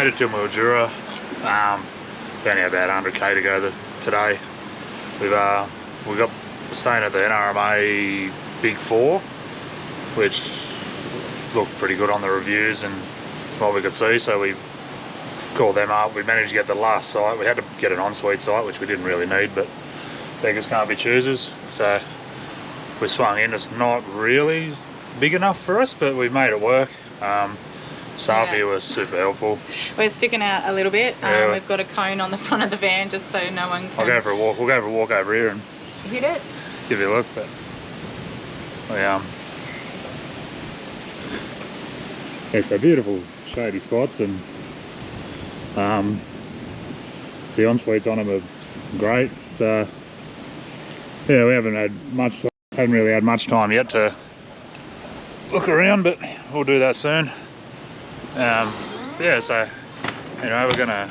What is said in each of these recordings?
made it to Mildura. We only have about 100k to go today. We're staying at the NRMA Big 4, which looked pretty good on the reviews and what we could see, so we called them up. We managed to get the last site. We had to get an ensuite site, which we didn't really need, but beggars can't be choosers, so we swung in. It's not really big enough for us, but we made it work. Staff here was super helpful. We're sticking out a little bit. We've got a cone on the front of the van just so no one can... I'll go for a walk. We'll go for a walk over here and hit it. Give you a look, but yeah, so beautiful shady spots, and the ensuites on them are great. So yeah, we haven't really had much time yet to look around, but we'll do that soon. Yeah, so anyway, we're gonna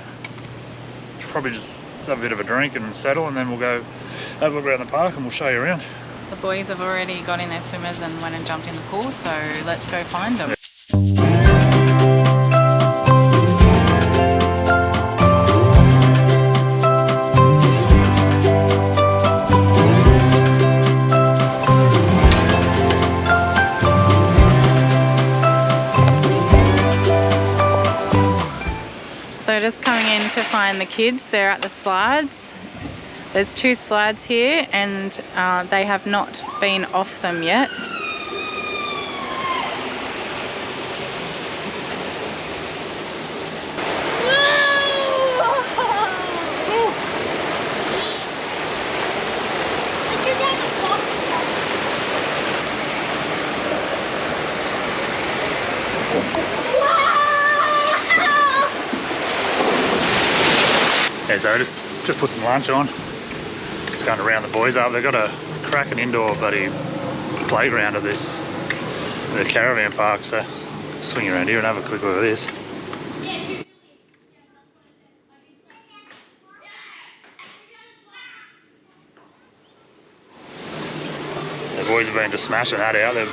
probably just have a bit of a drink and settle, and then we'll go have a look around the park and we'll show you around. The boys have already got in their swimmers and went and jumped in the pool, so let's go find them. So just coming in to find the kids. They're at the slides. There's 2 slides here, and they have not been off them yet. Yeah, so just put some lunch on. Just going to round the boys up. They've got a cracking indoor bloody playground at the caravan park, so swing around here and have a quick look at this. The boys have been just smashing that out. They're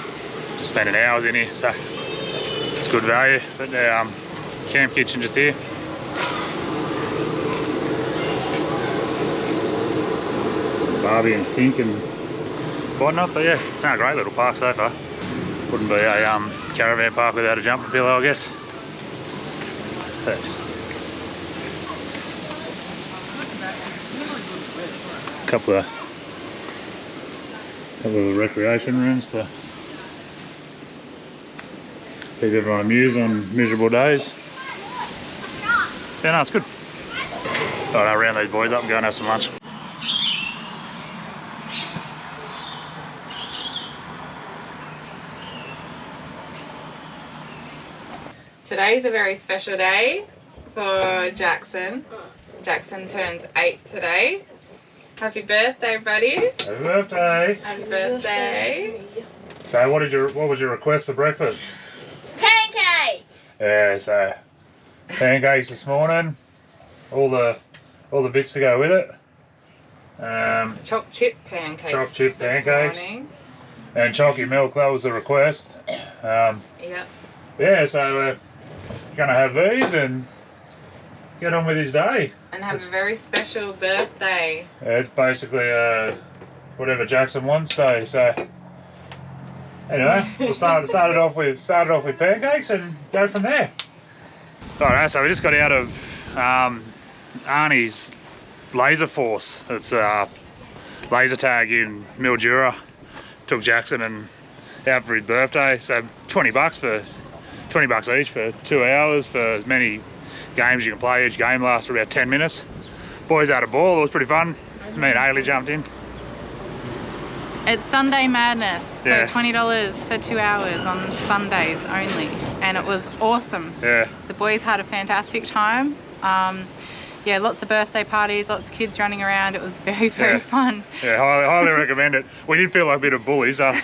just spending hours in here, so it's good value. But the camp kitchen just here. Barbie and sink and whatnot, but yeah, no, great little park so far. Wouldn't be a caravan park without a jumping pillow, I guess. But couple of recreation rooms for keep everyone amused on miserable days. Yeah, no, it's good. Alright, I'll round these boys up and go and have some lunch. Today's a very special day for Jackson. Jackson turns 8 today. Happy birthday, buddy. Happy birthday. Happy birthday. So what was your request for breakfast? Pancakes. Yeah, so pancakes this morning. All the bits to go with it. Chopped chip pancakes. Chopped chip pancakes. And chalky milk, that was the request. Yep. Yeah, so gonna have these and get on with his day. And have a very special birthday. Yeah, it's basically whatever Jackson wants day. So anyway, we'll start it off with pancakes and go from there. Alright, so we just got out of Arnie's laser force. It's laser tag in Mildura. Took Jackson and out for his birthday, so 20 bucks each for 2 hours for as many games you can play. Each game lasts for about 10 minutes. Boys had a ball, it was pretty fun. Me and Hayley jumped in. It's Sunday Madness, so yeah. $20 for 2 hours on Sundays only, and it was awesome. Yeah. The boys had a fantastic time. Yeah, lots of birthday parties, lots of kids running around. It was very fun. Yeah, highly recommend it. We did feel like a bit of bullies, us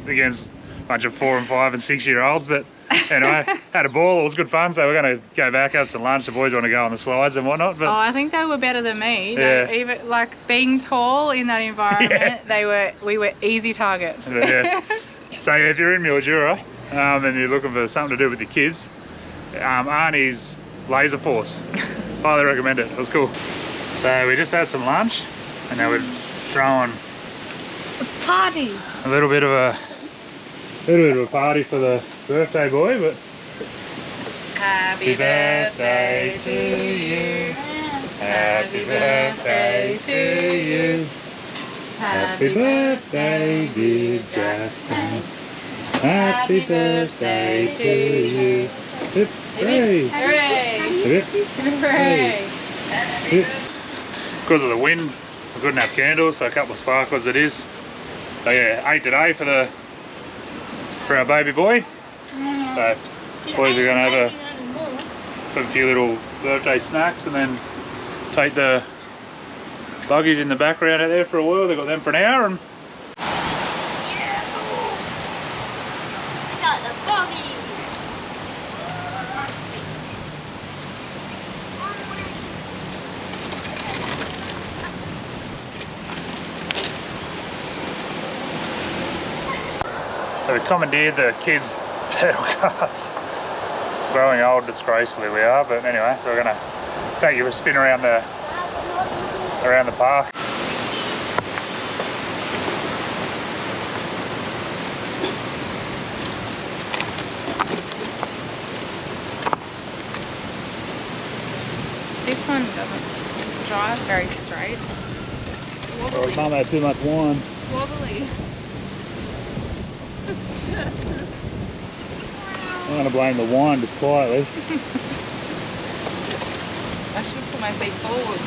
against a bunch of 4 and 5 and 6 year olds, but anyway, had a ball. It was good fun. So we're going to go back, have some lunch. The boys want to go on the slides and whatnot. But I think they were better than me. Yeah. Even like being tall in that environment, we were easy targets. Yeah. So if you're in Mildura and you're looking for something to do with your kids, Arnie's Laser Force. Highly recommend it. It was cool. So we just had some lunch, and now we're throwing Party. a little bit of a party for the birthday boy. But Happy birthday to you. Happy birthday to you. happy birthday, dear Jackson. Happy birthday to you. Hip, hooray! Hooray! Hip, Hooray! hip. Because of the wind, we couldn't have candles, so a couple of sparklers it is. So yeah, 8 today for our baby boy. So boys are going to have a few little birthday snacks and then take the buggies in the background out there for a while. They've got them for an hour. And Got the buggy. so we commandeered the kids' pedal carts. Growing old disgracefully we are, but anyway, so we're going to take you a spin around the park. This one doesn't drive very straight. Oh, Mum had too much wine. Wobbly. I'm going to blame the wine just quietly. I should have put my seat forward.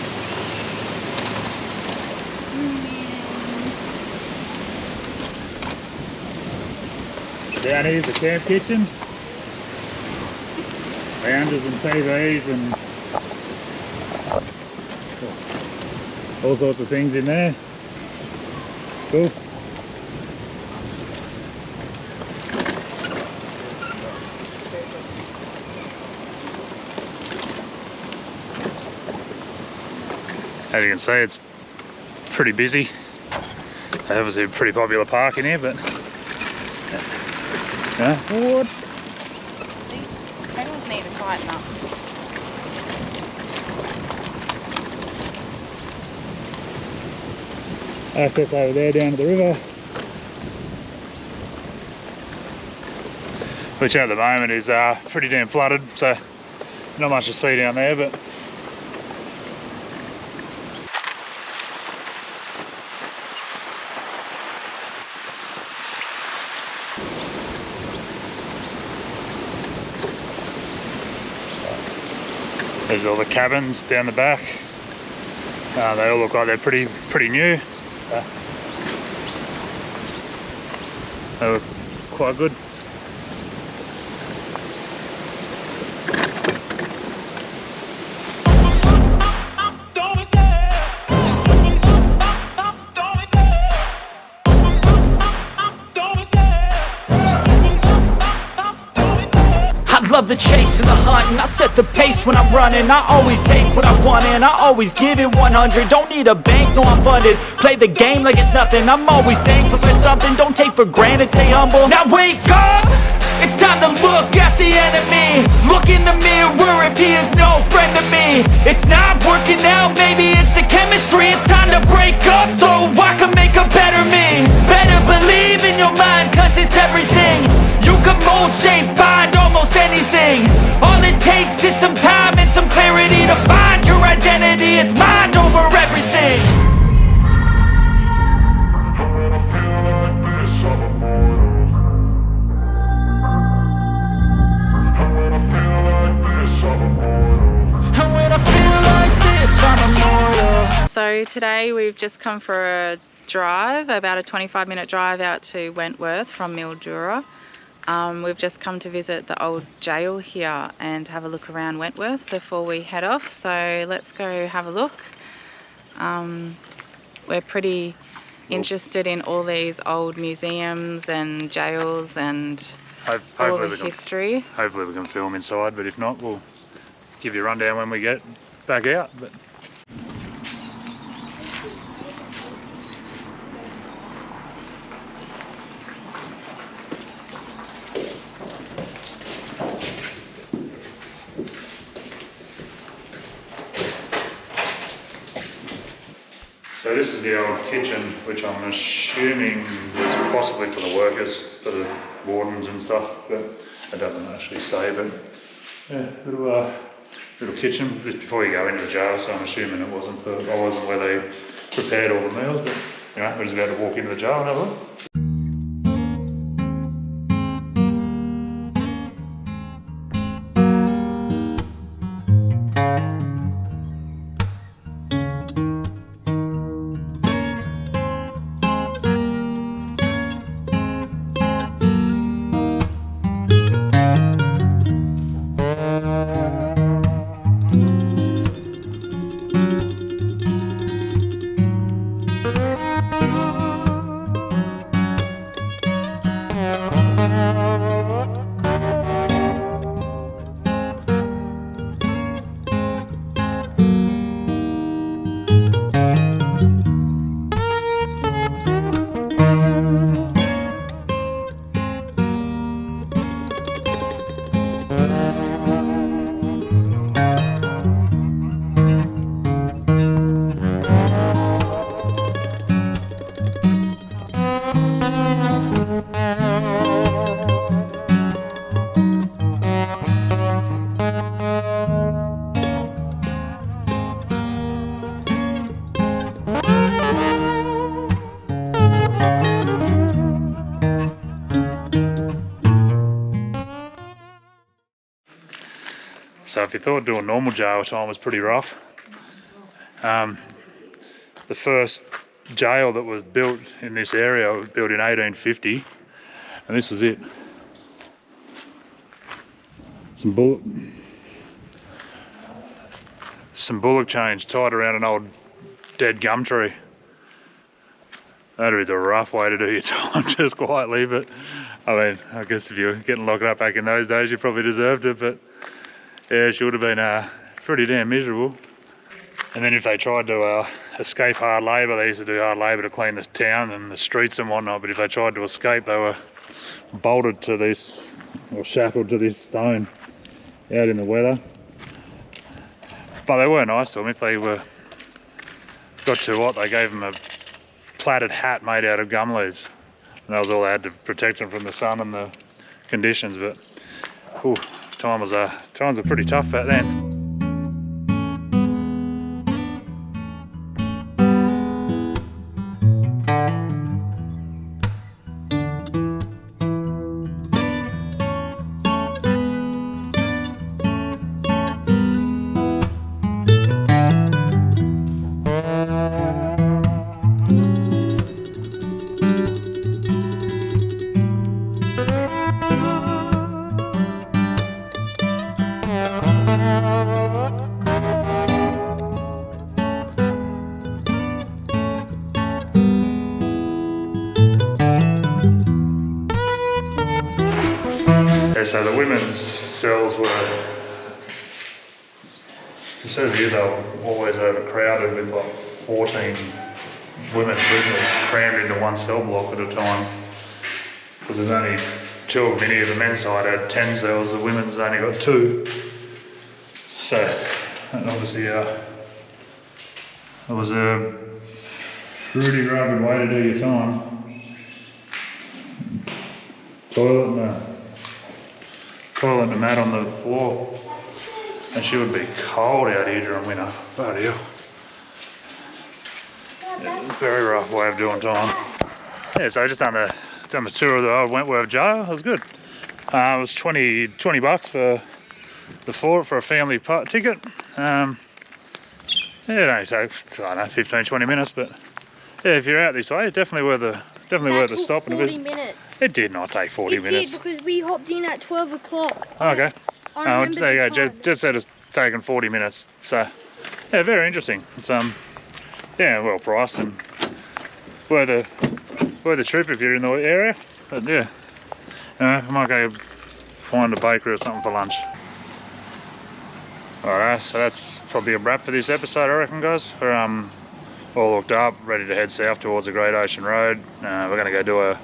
Down here's the camp kitchen. Lounges and TVs and all sorts of things in there. It's cool. As you can see, it's pretty busy. Obviously a pretty popular park in here, but yeah. What? These pedals need to tighten up. Access over there down to the river, which at the moment is pretty damn flooded, so not much to see down there, but there's all the cabins down the back. They all look like they're pretty new. They look quite good. I love the chase and the hunt, and I set the pace when I'm running. I always take what I want and I always give it 100. Don't need a bank, no I'm funded. Play the game like it's nothing. I'm always thankful for something. Don't take for granted, stay humble. Now wake up! It's time to look at the enemy. Look in the mirror if he is no friend to me. It's not working out, maybe it's the chemistry. It's time to break up so I can make a better me. Better believe in your mind, cause it's everything. You can mold, shape, find almost anything. All it takes is some time and some clarity to find your identity. It's mind over everything. So today we've just come for a drive, about a 25-minute drive out to Wentworth from Mildura. We've just come to visit the old jail here and have a look around Wentworth before we head off. So let's go have a look. We're pretty interested in all these old museums and jails and all the history. Hopefully we can film inside, but if not, we'll give you a rundown when we get back out. But So this is the old kitchen, which I'm assuming was possibly for the workers, for the wardens and stuff, but it doesn't actually say. But yeah, little kitchen just before you go into the jail. So I'm assuming it wasn't where they prepared all the meals. But you know, we're just about to walk into the jail and have a look. So if you thought doing normal jail time was pretty rough, the first jail that was built in this area was built in 1850, and this was it. Some bullock chains tied around an old dead gum tree. That'd be the rough way to do your time, just quietly. But I mean, I guess if you were getting locked up back in those days, you probably deserved it. But yeah, she would have been pretty damn miserable. And then if they tried to escape hard labour, they used to do hard labour to clean the town and the streets and whatnot. But if they tried to escape, they were bolted to this, or shackled to this stone out in the weather. But they were nice to them. If they got too hot, they gave them a plaited hat made out of gum leaves. And that was all they had to protect them from the sun and the conditions. But whew, times were pretty tough back then. So the women's cells were, it says here they were always overcrowded with like 14 women's prisoners crammed into one cell block at a time. Because there's only 2 of them. Many of the men's side had 10 cells, the women's only got 2. So, and obviously it was a pretty rugged way to do your time. Toilet and a mat on the floor, and she would be cold out here during winter. Bloody hell. Yeah, very rough way of doing time. Yeah, so I just done the tour of the Old Wentworth Gaol. It was good. It was 20 bucks for a family ticket. Yeah, it only takes, I don't know, 15-20 minutes, but yeah, if you're out this way, definitely worth a stop. 40 minutes. It did not take 40 minutes. It did, because we hopped in at 12 o'clock. Okay. I remember there you the go. time. Just said it's taken 40 minutes. So, yeah, very interesting. It's yeah, well priced and worth the trip if you're in the area. But yeah, I might go find a bakery or something for lunch. Alright, so that's probably a wrap for this episode, I reckon, guys. We're all looked up, ready to head south towards the Great Ocean Road. We're going to go do a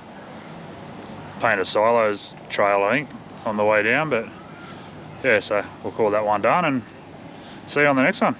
Painted Silos trail, I think, on the way down. But yeah, so we'll call that one done and see you on the next one.